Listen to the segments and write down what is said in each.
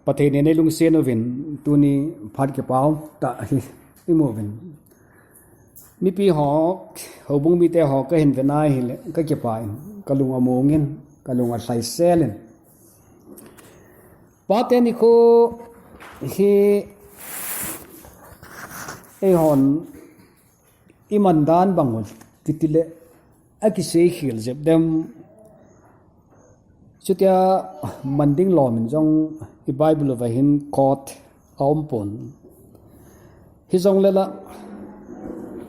Pate ne lung sen ovin tuni phat ke pau ta hi imovin mi pi ho hobung mi te ho ka hin venai hi le ka ke pai kalung amongin kalung a sai selen Pate Nikho hi e hon imandan bangol kitile akise hil jeb dem chutia manding lom jong i bible of hin court ompon hi jong lela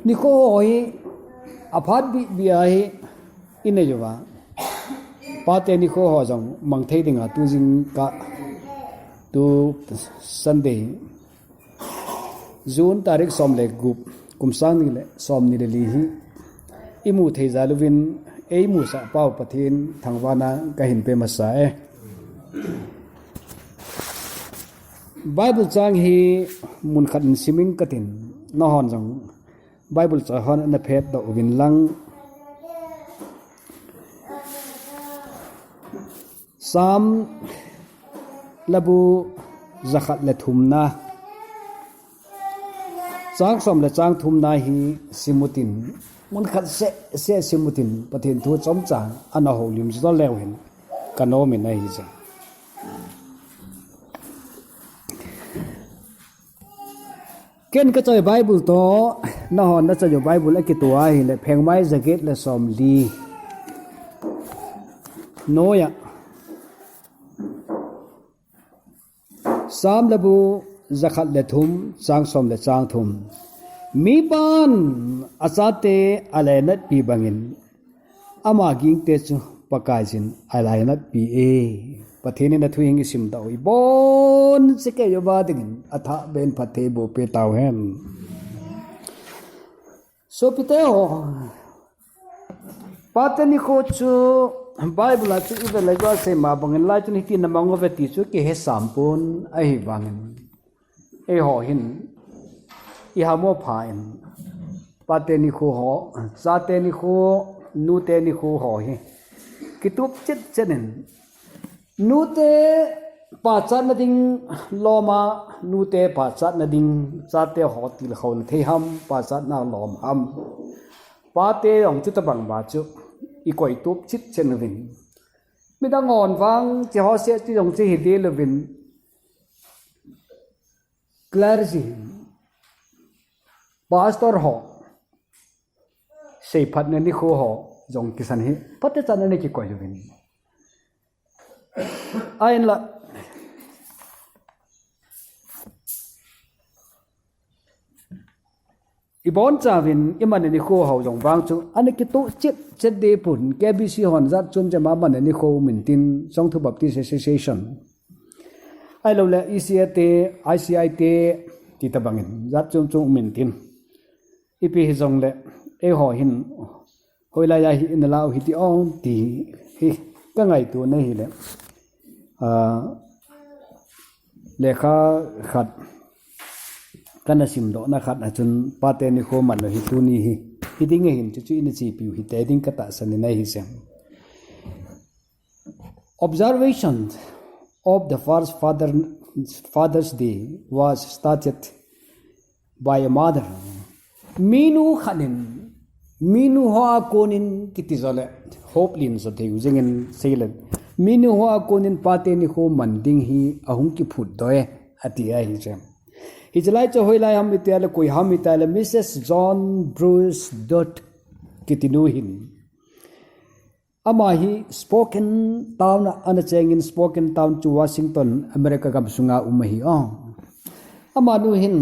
Nikho hi aphat bi ai ine jowa Pate Nikho ho jong mangthei dinga tu jing ka tu Sunday June tarik som le group kumsang ni le som ni le li hi imu thei zaluvin ei mu sa pau pathin thangwana ka hin pe masa e Bible chang hi mun khat simin katin na hon jong Bible cha hon na phet do win lang sam labu zakhat le thumna chang som le chang thumna hi simutin mun khat se simutin pathin thu chom chang ana holim zol lew hin kanomi na hi cha ken ka choi Bible to na hon na choi Bible a ki tua hi le phengmai jacket le som li noya sam labu zakhat le thum chang som le chang thum Mipan achate alainat pi bangin ama ging te chu pakajin alainat pi e pathini na thuing sim daw bon sike yoba ding atha ben pathe bo pe taw hem so piteo Pate Nikho chu Bible chu ibe lagwa se ma bangin la chu ni ti na mango veti chu ke he sampun ai bangin e ho hin I hamo phain Pate Nikho ho Sate Nikho Nute Nikho ho hi kitup chit chenen Nute pa chat na ding loma Nute pa chat na ding Sate ho til khol the ham pa chat na lom ham Pate ong Itobang ba chu I koi tup chit chen vin mi da ngon wang che ho se chi dong chi hi de lovin clergy pastor ho sei phat ne Nikho ho jong kisan hi pate chan ne ki koi vin ain la ibon chawin iman Nikho ho jong wang chu aniki to chet de pun KBC hon zat chum jama man Nikho mintin song thu baptist association ai lo le ECAT ICIT Itobangin zat chum mintin ipi hi jong le e ho hin hoila ya hi in la hi ti on ti hi ka ngai tu na hi le lekha khat kana sim do na khat na chun Pate Nikho man lo hi tu ni hi ding hin chu in chi pi hi te ding ka ta san na hi sem observation of the first Father's Day was started by a mother minu khanin minu ho konin kitizole hoplin so the using in silent minu ho konin Pate Nikho manding hi ahung ki phut doe ati ai hi sem Hijlai cho hoilai ham itale koi ham itale Mrs. John Bruce Dot kitinuhin ama hi spoken town anacheng in spoken town to Washington America gam sunga umahi ama nu hin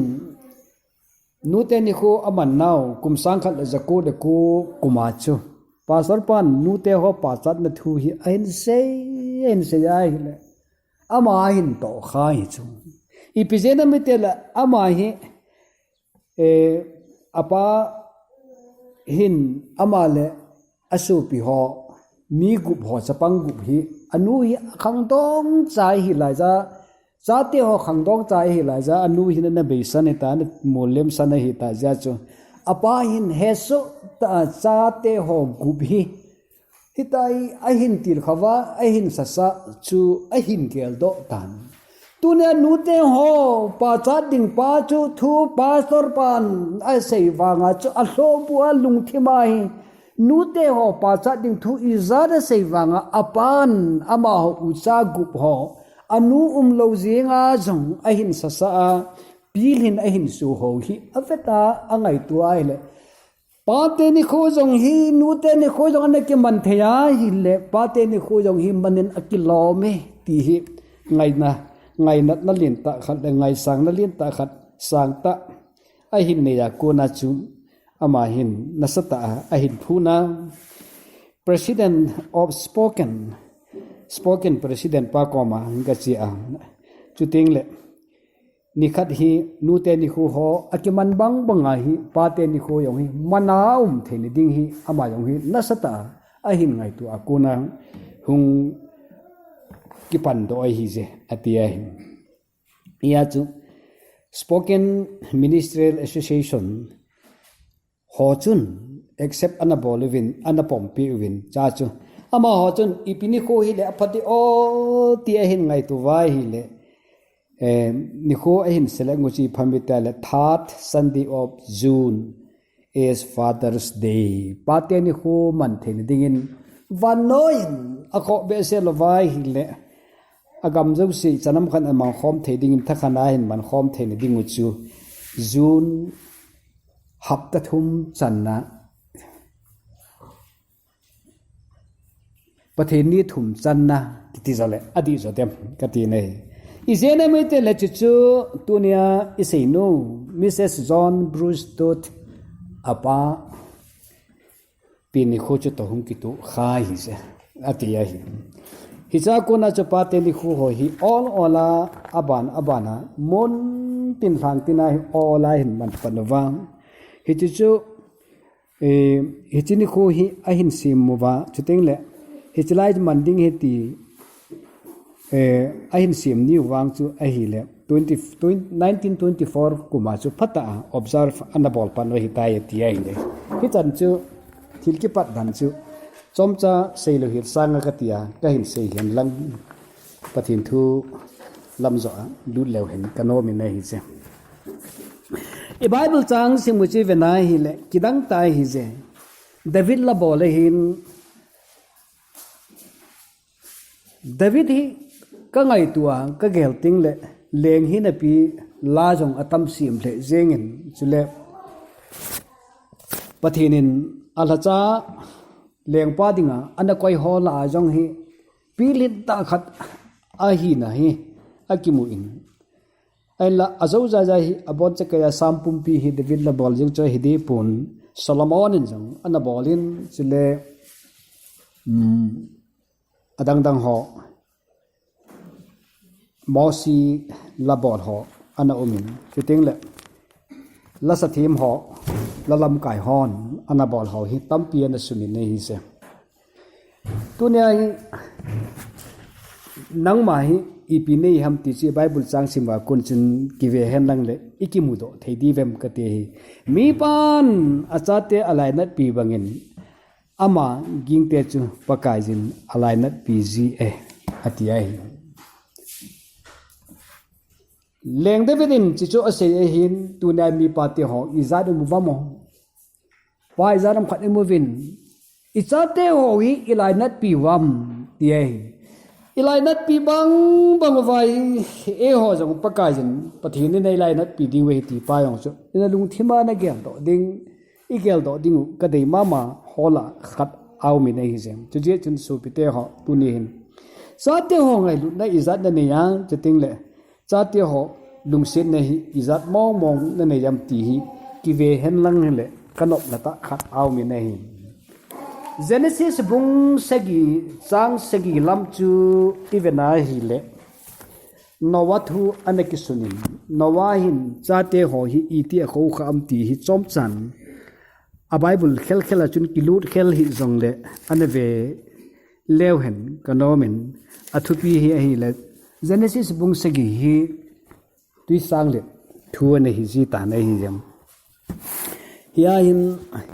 Nute Nikho aman now kumsang khat zako de ko kumachu pastor pan Nute ho pasat na thu hi ain se ai le ama hin to khai chu ipizena mitela ama hi apa hin amale asupi ho mi gup ho chapang gup hi anu hi khangdong chai hi la za chate ho khangdong chai hi la za anu hi na be san ta na molem san hi ta ja chu apa hin heso ta chate ho gup hi hitai ahin til khawa ahin sasa chu ahin kel do tan tunia nute ho pa chat ding pa chu thu pastor pan ai sei wanga chu a hlo bua lung thimai nute ho pa chat ding thu izada sei wanga apan ama ho ucha gup ho anu lo zinga jong ahin sa sa pilhin ahin su ho hi aveta angai tu ai le Pate Nikho jong hi nute Nikho jong anaki man theya hi le Pate Nikho jong hi manin akilome ti hi ngai na lin ta khat ngai sang na lin ta khat sang ta a hin ne ya ko na chu ama hin nasata a hin phuna president of spoken president pa koma ga chi a chu ting le nikhat hi nute Nikho ho akiman bang banga hi Pate Nikho yong hi manaum theni ding hi ama yong hi nasata a hin ngai tu akuna hung kipan do hi je atia hi ia chu spoken ministerial association ho chun except anabolivin anapompi win cha chu ama ho chun ipini ko hi le aphati o ti a hin ngai tu vai hi le Nikho ahin select nguchi phamita le 3rd Sunday of June is Father's Day Pate Nikho man theni dingin vanoin akho be se lovai hi le agam jau si chanam khan amang khom theding in thakhana hin man khom theni dingu chu June hapta thum channa patheni thum channa ti zale adi zo dem kati nei izene mete le chu tunia iseno Mrs John Bruce dot apa pini khochu to hum kitu khai hi se atia hi hicha kona chu Pate Nikho ho hi all ola abana mon tin phang tina hi ola hin man panwa hichu hichini kho hi ahin sim muwa chuteng le hichlai manding heti ahin sim ni wang chu ahi le 1924 kuma chu phata observe anabol pan hi tai ti ai le hi chan chu thilki pat dan chu chomcha seilo hir sanga ka tia ka hin sei hian lang pathin thu lamzo lu lew hen kanomi na hi se e bible chang simuchi venai hi le kidang tai hi je David la bole hin David hi ka ngai tua ka gel ting le leng hi na pi la jong atam sim le zengin chule pathinin alacha leng pa dinga ana koi hola jong hi pilin ta khat a hi na hi akimu in aila azau za hi abot che kaya sampum pi hi David la bol jing cho hi de pun Solomon in jong ana bolin chule adang dang ho Mosi labor ho ana umin fitting le la sathim ho la lam kai hon ana bol ho hi tampi ana sumin nei se tunia hi nang ma hi ipi nei ham ti chi bible chang simwa kun chin kiwe hen lang le ikimudo theidi vem kate hi mi pan achate alainat pi bangin ama gingte chu pakai jin alainat pi ji e atiai leng Davidin chicho ase hin tuna mi pate ho izadu muvamo pa izadam khat emovin ichate ho hi ilainat pi wam tie ilainat pi bang vai e ho jong pakajin pathin nei ilainat pi ding we ti pa yong chu ina lung thima na gel do ding igel do ding ka dei mama hola khat aw mi nei jem chu je chun su pite ho tuni hin sate ho ngai lu na izat na ne yang cheting le chate ho lungsit na hi izat mong na ne yam ti hi ki ve hen lang le kanop na ta khat aw mi nei Genesis bung segi chang segi lam chu ivena hi le Noah thu anaki sunin Noah hin chate ho hi iti kho kha am ti hi chom chan a bible khel khela chun kilut khel hi zong le anave lewhen kanomen athupi hi le Genesis bung segi hi tui sang le thu ne hi ji ta nei hi jam hiya hin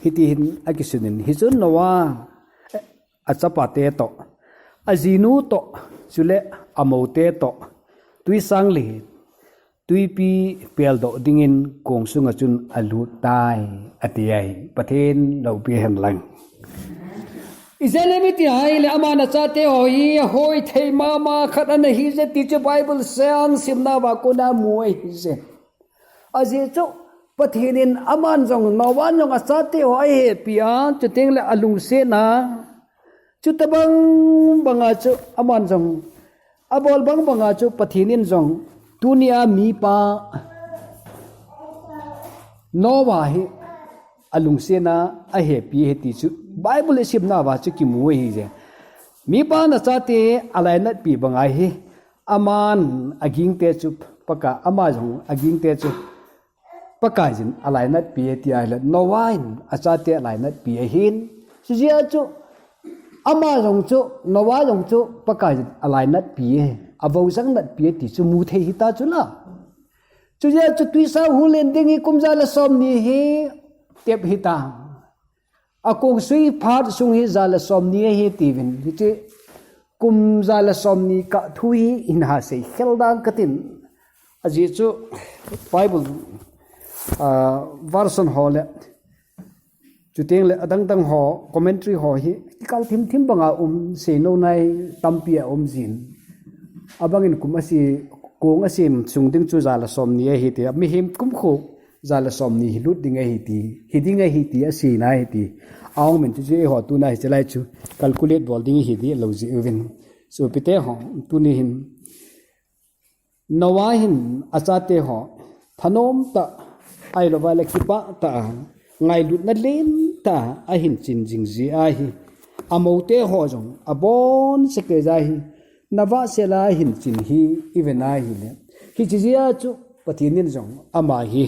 hiti hin akisunin hi chun Noah achapa te to azinu to chule amote to tui sang le tui pi pel do dingin kong sunga chun alu tai atiai pathen lo pi hem lang Iselemi ti hai le amana chate hoi thei mama khat an hi je teacher Bible sang simna wa ko na muai hi je aje chu pathinin aman jong nawan jong achate hoi he pia chu teng le alung se na chu tabang banga chu aman jong abol bang banga chu pathinin jong tunia mipa nowa hi alung se na a he pi he ti chu Bible is na wa chu ki mu hi je mipa na chate alai na pi bangai hi aman aging te chu paka ama jong aging te chu paka jin alai na pi ti ai la nowain achate alai na pi hin sijia chu ama jong chu nowa jong chu paka jin alai na pi abo jang na pi ti chu mu the hi ta chu la chu ya chu tui sa hu len ding hi kumja la som ni hi tep hi ta akong sui phat sung hi zala som ni hi tivin hi che kum zala som ni ka thui in ha se kheldang katin aji chu Bible version hole chu teng le adang dang ho commentary ho hi kal thim banga se no nai tampia jin abangin kum asi kong asim sungding chu zala som ni hi te mi him kum kho zala som ni lut dinga hi ti hidinga hi ti asi na hi ti aung men chu je ho tu na hi chalai chu calculate bol ding hi di lo ji even so pite ho tu ni hin nawa hin achate ho thanom ta ai lo wala kipa ta ngai lut na len ta a hin chin jing ji a hi amote ho jong abon se ke ja hi nawa se la hin chin hi even a hi le hi chi ya chu patinin jong ama hi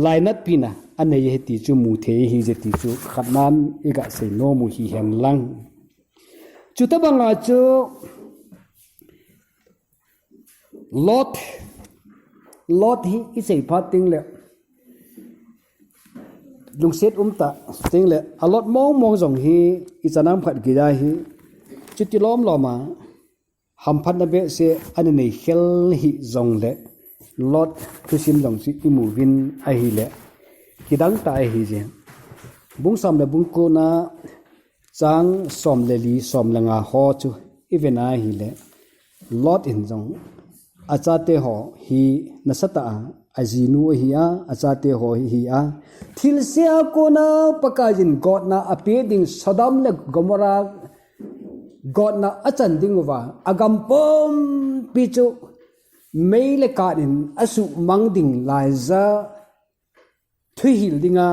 lainat pina anei he ti chu mu the hi je ti chu khatnan ega se no mu hi hem lang chu ta banga chu lot hi isei phating le lungset ta ting le a lot mong jong hi ichanam khat gi da hi chuti lom loma ham phat na be se anei hel hi jong le lot thusim jong chi imu win a hi le kidang ta hi je bung sam le bung ko na chang som le li som langa ho chu even a hi le lot in jong achate ho hi nasata azinu hi a achate ho hi a thil sia ko na pakajin god na apeding Sodom le Gomorrah god na achan ding wa agam pom pichu meile kanin asu mangding laiza thui hil dinga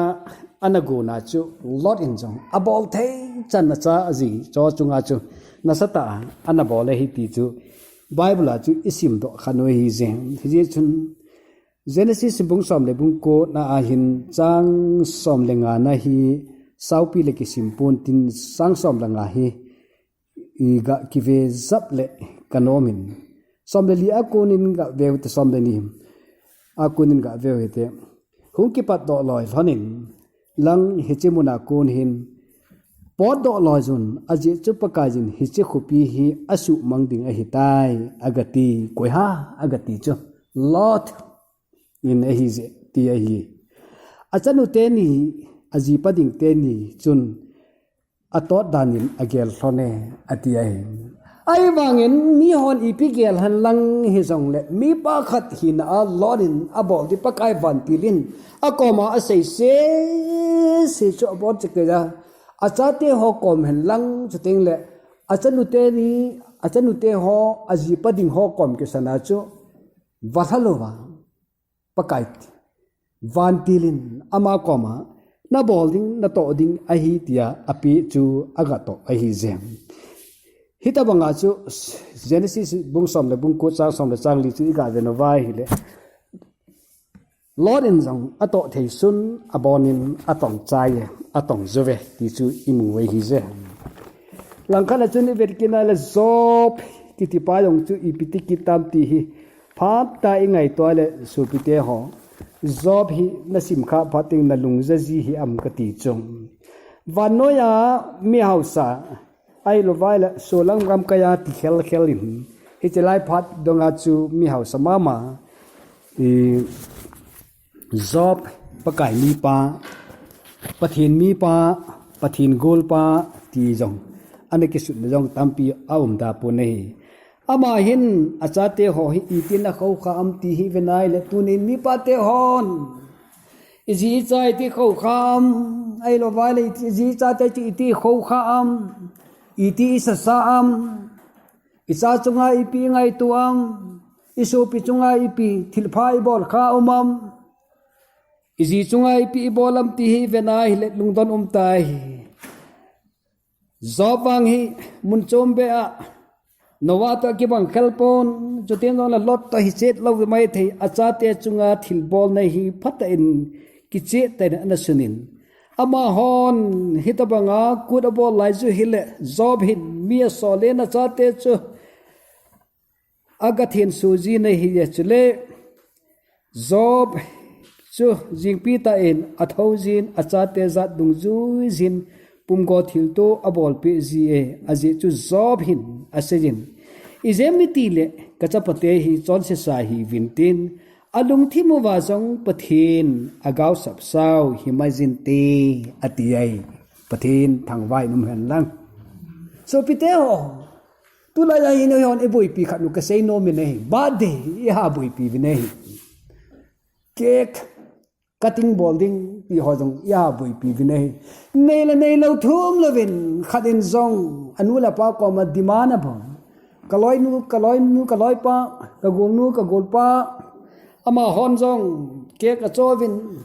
anago na chu lot in jong abol thei chan na cha aji cho chunga chu nasata anabole hi ti chu Bible chu isim do khanoi hi zen hi chun Genesis bung som le bung ko na ahin chang som le nga na hi saupi le ki simpon tin sang som la nga hi iga kive zap le kanomin som le li akunin ga veu te som le ni akunin ga veu hete hung ki pat do loi thonin lang hechimuna kun hin pot do loi jun aji chupaka jin hiche khupi hi asu mangding a hitai agati koiha agati chu lot in a hi ze ti a hi achanu te ni aji pading te ni chun atot danin agel thone ati a hi ai wangin mi hon ipigel han lang hi jong le mi pa khat hin a lorin abol di pakai van pilin akoma a sei se cho bot che ja achate ho kom hen lang chuting le achanu te ho aji pading ho kom ke sana chu vathalowa pakai van pilin ama koma na bolding na to ding a hi tia api chu agato a hi zem hita banga chu Genesis bung som le bung ko cha som le chang li chu ga de no vai hi le Lord in jong ato thei sun abonin atong chai atong zove ti chu imu we hi ze langkana chu ni verkina le zop ti ti pa yong chu ipiti kitam ti hi phap ta ingai toile supite ho zob hi nasim kha phating na lungza ji hi am ka ti chung vanoya mi hausa ai lo vaila solang ram kaya ti khel in hi chelai phat donga chu mi hau samama job pakai Mipa pathin Mipa pathin golpa ti jong ane ki sut jong tampi aum da pu nei ama hin achate ho hi itin a khau kha am ti hi venai le tunin Mipa te hon izi chai ti khau kham ai lo vai le izi cha te ti khau kha am iti sa sa am isa chunga ipi ngai tuam isu pi chunga ipi thilphai bol kha umam izi chunga ipi bolam ti hi venai le lungdon tai zobang hi munchom be a nowata ki bang khelpon joten la lot to hi chet lo mai thei acha te chunga thil bol nei hi phata in ki che te na sunin ama hon hitabanga kuda bol lai ju hile zob hin mia sole na cha te chu agathin suji nei hi ye chule zob chu jingpi ta in athaujin acha te zat dungju jin pumgo thilto abol pe ji e aji chu zob hin asejin izemiti le kachapate hi chonse sa hi vintin alung thimu wa jong pathin agaw sapsau himajin te atiai pathin thangwai num han lang so pite ho tula ya hino yon e boy pi khanu ka sei no me nei bade ya boy pi vi nei cake cutting balding pi ho jong ya boy pi vi nei lo thum lovin khaden jong anula pa ko ma dimana ba kaloi nu pa ka gol pa ama hon jong cake a chovin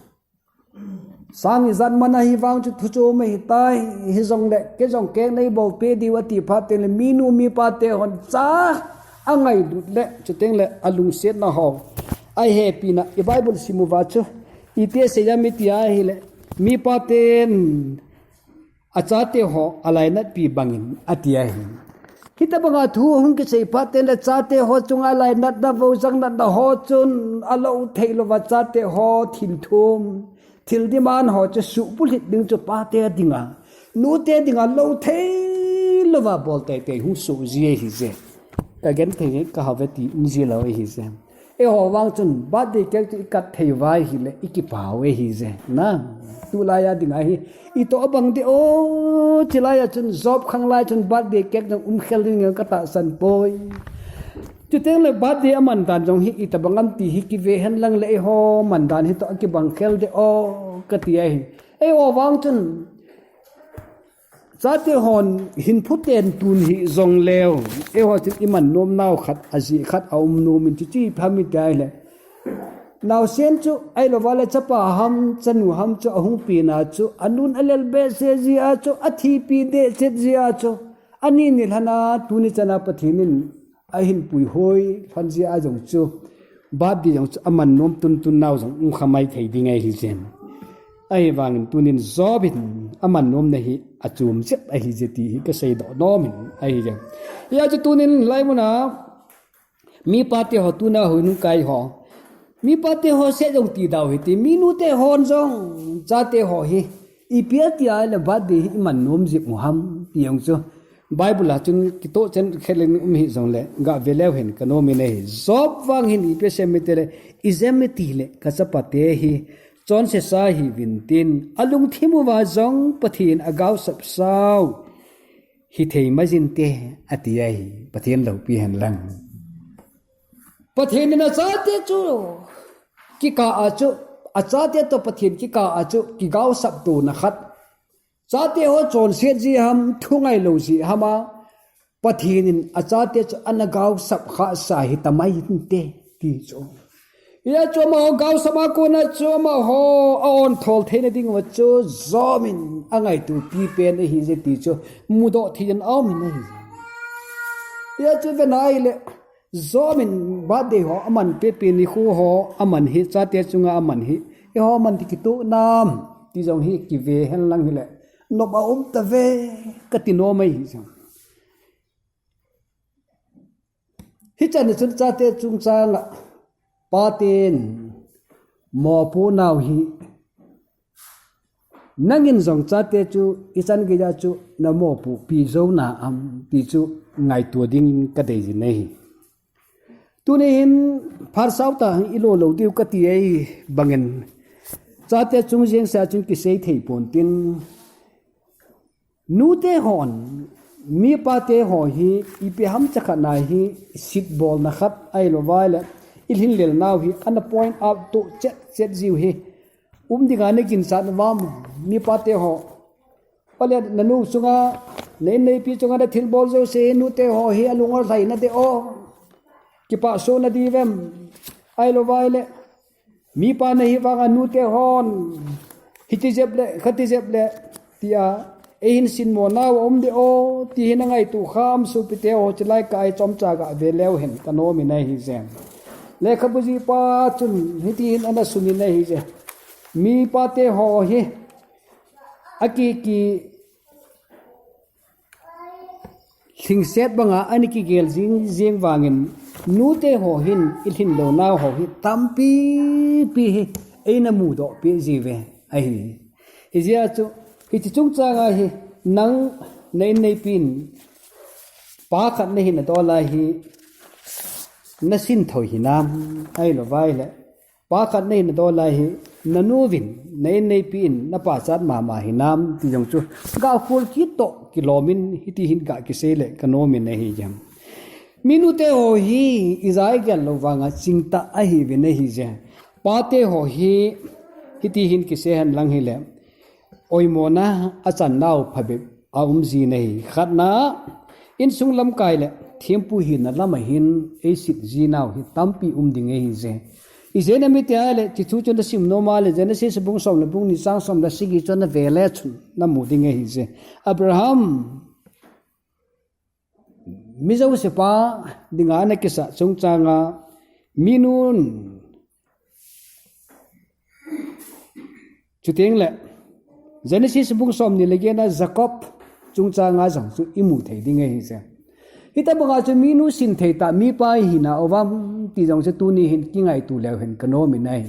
sang izan mana hi wang chu thucho me hi tai hi jong le ke jong ke nei bol pe diwati phate le minu mi pa te hon cha angai du le chu teng le alung set na ho ai happy na e bible simu wa chu ite se ya mi tia hi le mi pa ten acha te ho alaina pi bangin atia hi kita banga thu hung ke sei phate le cha te ho chunga lai nat da vo jang nat da ho chun alo theilo wa cha te ho thil thum thil di man ho che su pulit ding chu pa te dinga nu te dinga lo thei lo wa bol te hu su ji hi je again thei ka ha ti ji lo hi je e ho wang chun ba de ke ti kat thei wai hi le ikipa we hi je na tu la ya dinga hi I to abang di o chilaya chun job khang lai chun ba de ke dang khel ding ka ta san poi chu teng le ba de aman dan jong hi itabangam ti hi ki ve hen lang le ho man dan hi to ki bang khel de o ka ti ai e o wang chun zate hon hin phuten tun hi zong lew e ho tin iman nom naw khat aji khat Awlmunnom min chi phami dai le naw sen chu ai lo wala chapa ham chanu ham chu ahung pi na chu anun alel be se ji a chu athi pi de se ji a chu ani ni lhana tuni chana pathinin ahin pui hoi phanji a jong chu ba di jong aman nom tun naw jong khamai thei dingai hi jen ai wangin tunin zobin aman nom na hi achum chep a hi jeti hi ka sei do nomin ai ja ya chu tunin laimuna mi pate ho tuna hoinu kai ho mi pate ho se jong ti daw hi ti minu te hon jong cha te ho hi ipia ti ai la ba de hi man nom jip muham ti yong chu bible chun ki to chen khelen hi jong le ga velew hen kanomi ne zob wang hin ipe se metere izemeti le ka chapate hi chon se sa hi vintin alung thimu wa jong pathin agaw sap sau hi thei majin te atiai pathin lo pi han lang pathin na cha te chu ki ka a chu acha te to pathin ki ka a chu ki gaw sap tu na khat cha te ho chon se ji ham thungai lo ji hama pathin acha te chu anagaw sap kha sa hi tamai te ti chu ya chu ma gaw sama ko na chu ma ho on thol the na ding wa chu zomin angai tu pi pen hi je ti chu mudo thian aw min hi ya chu venai le zomin bade ho aman pe pe ni khu ho aman hi cha te chunga aman hi e ho man ti tu nam ti jong hi ki ve hen lang hi le no ba ta ve ka ti no mai hi jong hi chan ni chun cha te chung cha la paten mo pu naw hi nangin jong cha te chu ichan ge ja chu na mo pu pi zo na am ti chu ngai tu ding ka dei ji nei tu ne hin phar sau ta ilo lo tiu ka ti ai bangen cha te chung jeng sa chung ki sei thei pon tin nu te hon mi pa te ho hi ipe ham chakha na hi sit ball na khat ai lo wala il hin lel naw hi an point out to chet jiu hi dinga ne kin san wam mi pa te ho ole nanu sunga nei pi chunga da thil ball zo se nu te ho hi alungor thai na te o ki pa so na di vem ai lo wala mi pa na hi wa nu te hon hiti jeble khati jeble tia ein sin mo naw de o ti hin ngai tu kham su pi te o chlai kai chom cha ga ve lew hen kano mi nai hi zen le khabuji pa chun hiti hin ana sumi nai hi je mi pa te ho hi aki ki thing set banga ani ki gel jing wangin nu te ho hin il hin lo naw ho hi tampi pi hi eina mu do pi ji ve ai hi zia chu hi chi chung cha ga hi nang nei pin pa khat nei hin do la hi na sin thoi hi nam ai lo vai le pa khat nei na do la hi nanu vin nei pin na pa chat ma hi nam ti jong chu ga ful ki to kilomin hi ti hin ga ki se le kanomin nei hi jam minute ho hi izai gal lo wanga chingta a hi ve nei hi je pate ho hi ti hin ki se han lang hi le oimona achan naw phabe ji nei khatna in sung lam kai le thempu hi na lama hin e sit ji naw hi tampi ding hi je i je na mi te ale ti chu chon da sim no ma le je na se bung som le bung ni sang som da sigi chon na vele chun na mu ding hi je abraham mizo se pa dinga na kisa chung changa minun chuteng le Genesis bung som ni lege na Jacob chung cha nga jang chu imu thei ding hi se hita banga chu minu sin thei ta mi pa hi na owam ti jong se tu ni hin ki ngai tu lew hen kano mi nai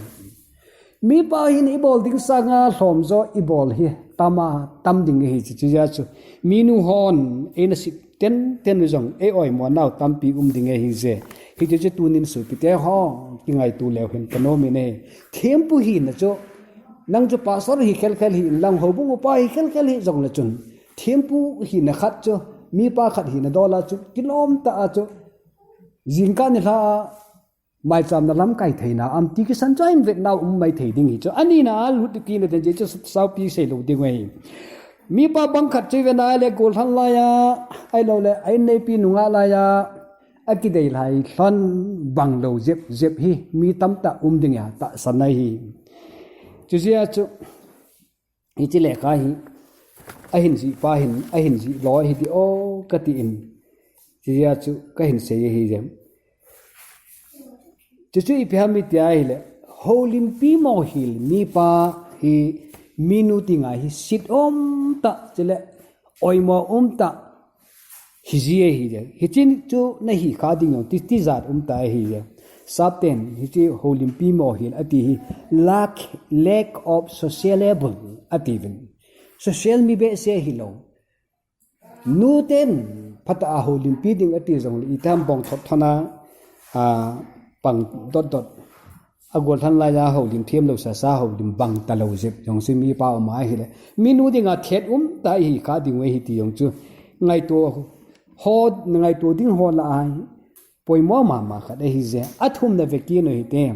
mi pa hin i bol ding sa nga hlom zo i bol hi tama tam ding hi chi ja chu minu hon ena si ten jong e oi mo naw tam pi ding hi se hi je tu nin su pi te ho ki ngai tu lew hen kano mi nei thempu hi na chu nang chu pastor hi khel hi lang ho bu pa hi khel hi jong la chun thempu hi na khat chu mi pa khat hi na dola chu kilom ta chu jingka ni la mai cham na lam kai theina am ti ki san join vet now mai thei ding hi chu ani na lu ti ki na de je chu sau pi se lo ding wei mi pa bang khat che ve na le gol than la ya ai lo le ai nei pi nunga la ya aki dei lai thon bang lo zep hi mi tam ta ding ya ta sanai hi chu sia chu hi le ka hi ahin ji pa hin ahin ji lo hi ti o kati in sia chu ka hin se hi jam chu i pha mi tia hi le holim pi mo hil mi pa hi minuti nga hi sit ta chele oi mo ta hi ji hi je hi chin chu na hi kha ding ti zat ta hi je Sapten hiti holim pi mo hin ati hi lack of sociable ativin social mi be se hilo nuten phata holim pi ding ati jong itam bong thot thana pang dot agol than la ya holim them lo sa holim bang talo jep jong si mi pa ma hi le minu dinga thet ta hi kha ding we hi ti jong chu ngai to ho ngai to ding ho la ai poi mo mama khade hi je athum na vekino hi tem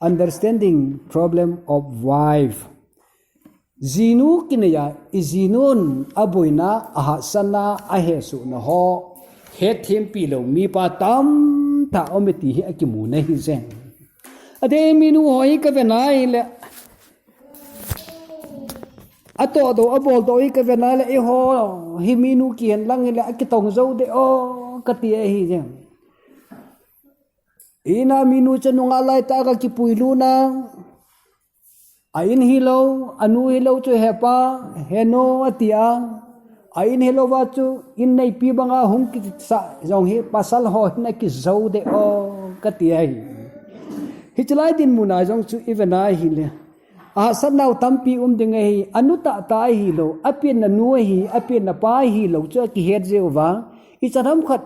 understanding problem of wife zinu kinaya izinun abuina aha sana ahesu na ho he them pi lo mi pa tam ta ometi hi akimu na hi je ade minu hoi ka venai le ato do abol do i ka venai le e ho hi minu kien lang le akitong zo de o kati hi je ina minu chanunga lai ta ka ki puilu na ain hilo anu hilo chu hepa heno atia ain hilo wa chu in nei pi banga hum ki sa jong hi pasal ho na ki zo de o katia hi hichlai din muna jong chu evena hi le a sanau tampi ding hi anu ta hi lo apin na nu hi apin na pa hi lo chu ki het je wa I charam khat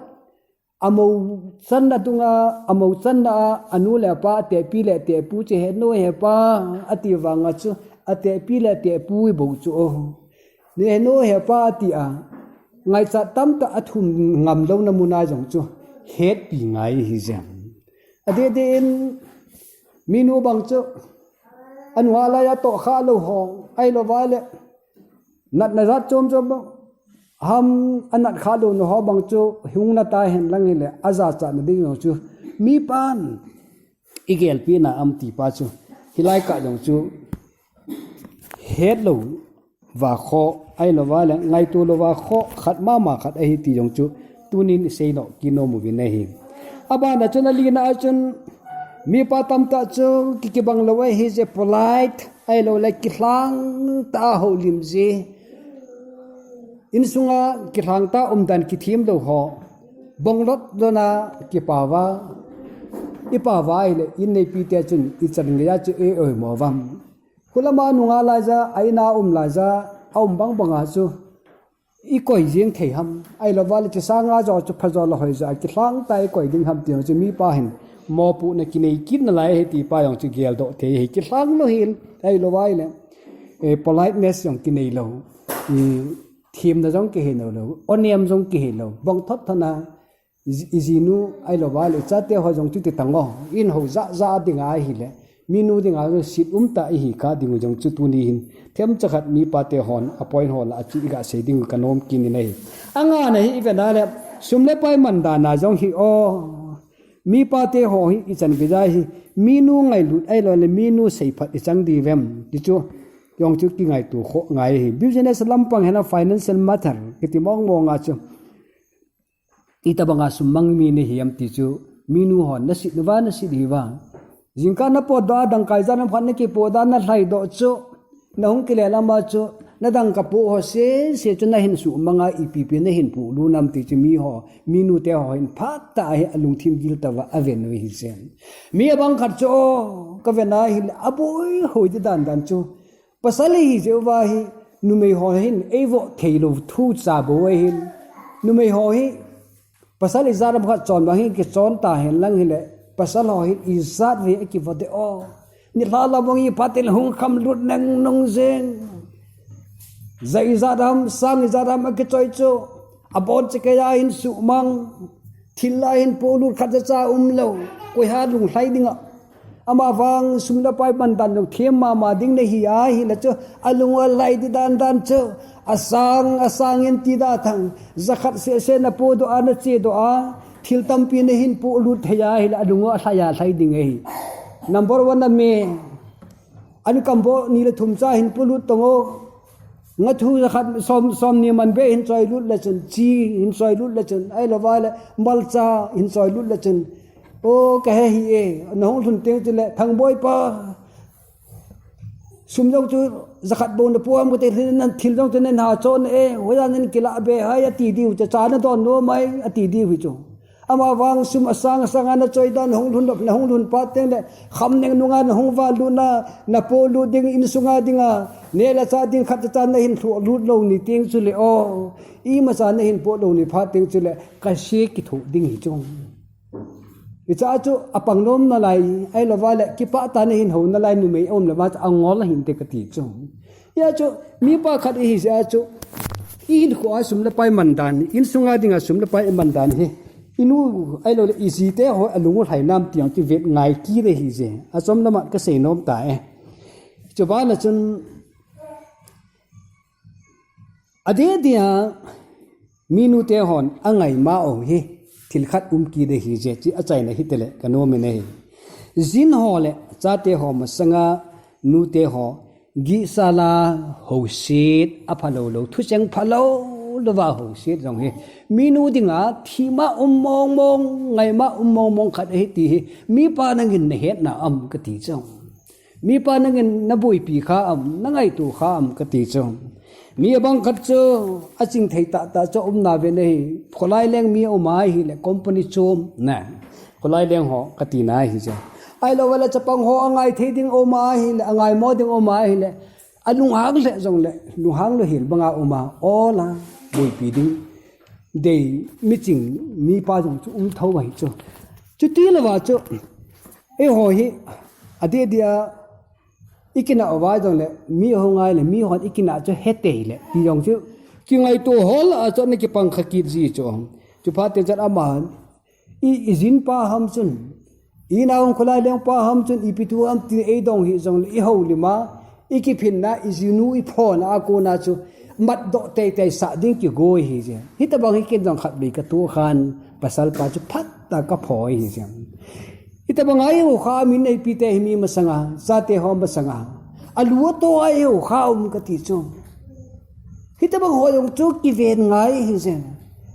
amo san na tunga amo san na anu le pa te pi le te pu che he no he pa ati wanga chu ate pi le te pu bo chu o ne no he pa ati a ngai cha tam ta athum ngam lo na muna jong chu het pi ngai hi jam ade de in minu bang chu anwala ya to kha lo hong ai lo wale nat na rat chom chom ham anat kha lo no ho bang chu hung na ta hen lang le aza cha na ding no chu mi pan igel pi na am ti pa chu hilai ka jong chu het lo wa kho ai lo wale ngai tu lo wa kho khat ma khat ai ti jong chu tunin sei no kino mu vi nei hi aba na chuna li na chun mi pa tam ta chu ki bang lo wai he je polite ai lo like ki hlang ta ho lim je in sunga ki hlang ta dan ki thim lo ho bonglot dona ki pawa ipawa ile in nei pi te chun I chan ngia chu e oi mo wam kulama nunga la ja aina la ja aum bang banga chu I koi jing thei ham ai lo wal chi sanga jo chu phajo lo hoi ja ki hlang tai koi ding ham tiang chu mi pa hin mo pu na ki nei kin na lai he ti pa yong chu gel do the he ki hlang lo hil ai lo wai le e politeness yong ki nei lo thim na jong ki he no lo oniam jong ki he lo bong thot thana izinu ai lo wal cha te ho jong chu ti tango in ho za ding ai hi le minu ding a sit ta hi ka ding jong chu tu ni hin them chakhat mi pa te hon appoint hol a chi ga se ding kanom kin ni nei anga na hi ve na le sumle pai man da na jong hi o mi pa te ho hi I chan ge jai hi minu ngai lut ai lo le minu sei phat I chang di vem ti chu yong chu ki ngai tu kho ngai hi business lampang hena financial matter ki ti mong a chu Itobang sumang mi ni hiam ti chu minu hon na sit wa na sit hi wa jingka na po da dang kai janam phan ki po da na hlai do chu na hung ki le lama chu na dang ka pu ho se chu na hin su manga IPP na hin pu lu nam ti chu mi ho minu te ho hin phat ta hi alung thim gil ta wa aven no hi sen mi abang khat chu ka ve na hi aboi hoi di dan chu pasali hi je wa hi nu me ho hin evo theilo thu cha bo hin nu me ho hi pasali zaram khat chon ba hi ki chon ta hen lang hi le pasal ho hi izat ve ki vode o ni la la bong I patil hung kham lut nang nong zeng zai zadam sang zadam ki choi chu abon che ya in su mang thilla in polu khat cha lo koi ha lung hlai dinga ama wang sumla pai ban dan lo them ma ding ne hi a hi la chu alung lai di dan chu asang en ti da thang zakhat se na po do ana che do a thil tampi ne hin pu lut theya hi la alung a hlaya hlai ding ei number 1 na me an kambo ni le thum cha hin pu lut tongo nga thu zakhat som ni man be hin choi lut la chen chi hin choi lut la chen ai lo wala mal cha hin choi lut la chen o ka he hi e no thun teng che le thang boy pa sum jong chu zakhat bo na puam ko te nan thil jong te na chon e hoya nen kila be ha ya ti diu cha na don no mai ati diu hi chu ama wang sum asang na choi dan hong lun pa teng le kham neng nunga na hong wa lu na po lu ding in sunga dinga ne la cha ding khat cha na hin thu lu lo ni teng chu le o I ma cha na hin po lo ni pha teng chu le ka she ki thu ding hi chung icha chu apang nom na lai ai lo wale ki pa ta na hin ho na lai nu me om le ma angol hin te ka ti chung ya chu mi pa khat hi ja chu in ko asum le pai man dan in sunga dinga sum le pai man dan he inu ai lo easy te ho alung hai nam tiang ti vet ngai ki re hi je achom lama ka sei nom ta e chuba la chun ade dia minu te hon angai ma o hi thil khat ki de hi je chi achai na hi tele kano me ne zin ho le cha te ho ma sanga nu te ho gi sala ho sit aphalo lo thu cheng phalo lo wa ho sit jong he minu dinga thima mong ngai ma mong khat he ti mi pa nangin ne het na am ka ti chong mi pa nangin na boi pi kha am na ngai tu kha am ka ti chong mi abang khat cho aching thei ta cho na ve nei kholai leng mi o mai hi le company chom na kholai leng ho ka ti na hi ja ai lo wala chapang ho angai thei ding o mai hi le angai mo ding o mai hi le anung hang le jong le lu hang lo hil banga o ma ola boi pi ding để meeting Mipa dùng chú thâu vậy chú tí là vào chú ấy hồi hi ade dia ikina awai dong le mi hongai le mi hon ikina cho hete le ti dong chu ki ngai to hol a cho ne ki pang khaki ji chu Pate chat ama izin pa ham chun inaung khulai leng pa ham chun ipitu am ti e dong hi jong le ho lima ikiphin na izinu I phon a ko na chu mat do te sa ding ki goi hi je hitabang hi ken dong khat bi ka tu khan pasal pa chu phat ta ka phoi hi jam Itobang ayaw ka amin ay pite himi masanga sa te ho masanga aluwa to ayaw ka katicho Itobang ho yung chu kiven ngai hisen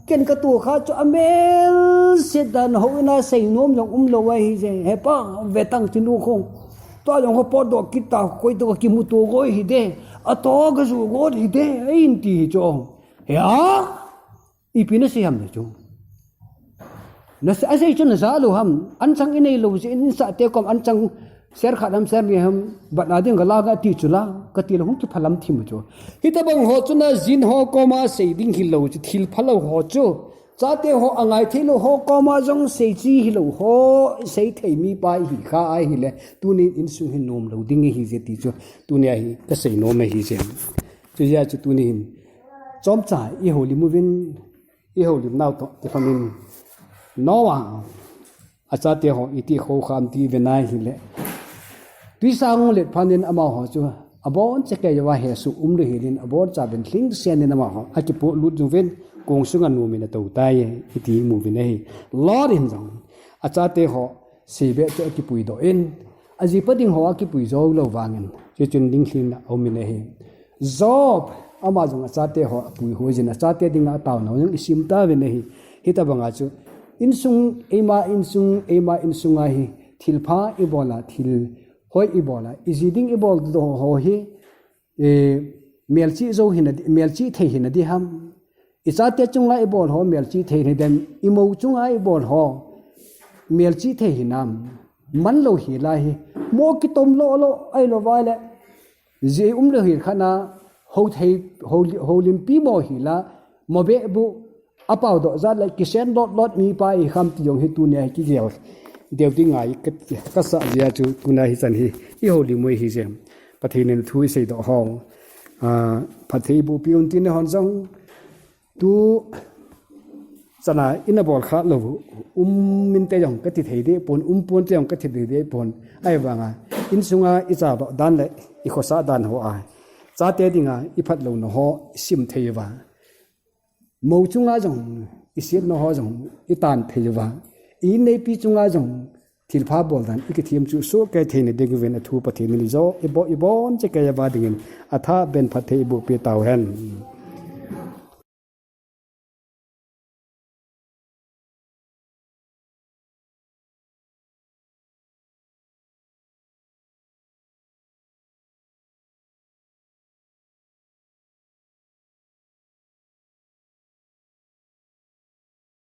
ken ka tu kha chu amel sedan ho na sei nom yung umlowai hisen he pa vetang tinu khong to yung ho podo kita koi to ki mutu goi hide ato ga zu go hide ain ti cho ya ipina siam na chu Nas asay chun nasalu ham anchang inay lo si in sa te kom anchang ser khadam ser ni ham banading galaga ti chula katil hum ki phalam thim chu hitabang ho chuna jin ho koma sei ding hi lo chi thil phalo ho chu chate ho angai thilo ho koma jong sei chi hi lo ho sei thei mi pai hi kha ai hi le tuni in su hin nom lo ding hi je ti chu tuni ai ka sei nom me hi je chu ya chu tuni hin chom cha I ho limovin I ho lim naw to te famin Noah achate ho iti kho kham ti venai hile tui sang le phanin ama ho chu abon cheke yawa he su le hilin abon cha ben thling sen in ama ho akipo lut juven kong sunga nu mina to tai iti mu vi nei lord in jong achate ho sibe che akipui do in aji pading ho akipui zo lo wangin che chun ding thin na omi nei job ama jong achate ho pui ho jin achate ding a taw no yung isim ta ve nei hitabanga chu insung ema insunga hi thilpha ibola thil hoi ibola iziding ibol do ho hi melchi zo hin melchi the hin di ham isate chunga ibol ho melchi the hin dem imo chunga ibol ho melchi the hinam man lo hi la hi mo ki tom lo ai lo wale je lo hi khana ho thei ho lim pi mo hi la mo be bu apau do za like kisen lot mi pa I kham ti yong hi tu ne ki gel deu ti ngai ka sa ja chu tu na hi chan hi I ho li moi hi jem pathin thui sei do hong pathei bu piun tin hon jong tu chana ina bol kha lo min te yong ka ti thei de pon pon te yong ka ti de pon ai wanga in sunga I cha do dan le I khosa dan ho a cha te dinga I phat lo no ho sim thei wa Mâu chunga jong isit no ho jong itan pheiwa I nei pi chunga jong thilpha bol dan ikithiam chu so kai theine de given a thu pathin ni zo ibon che kai ba dingin atha ben phathe bu pe taw hen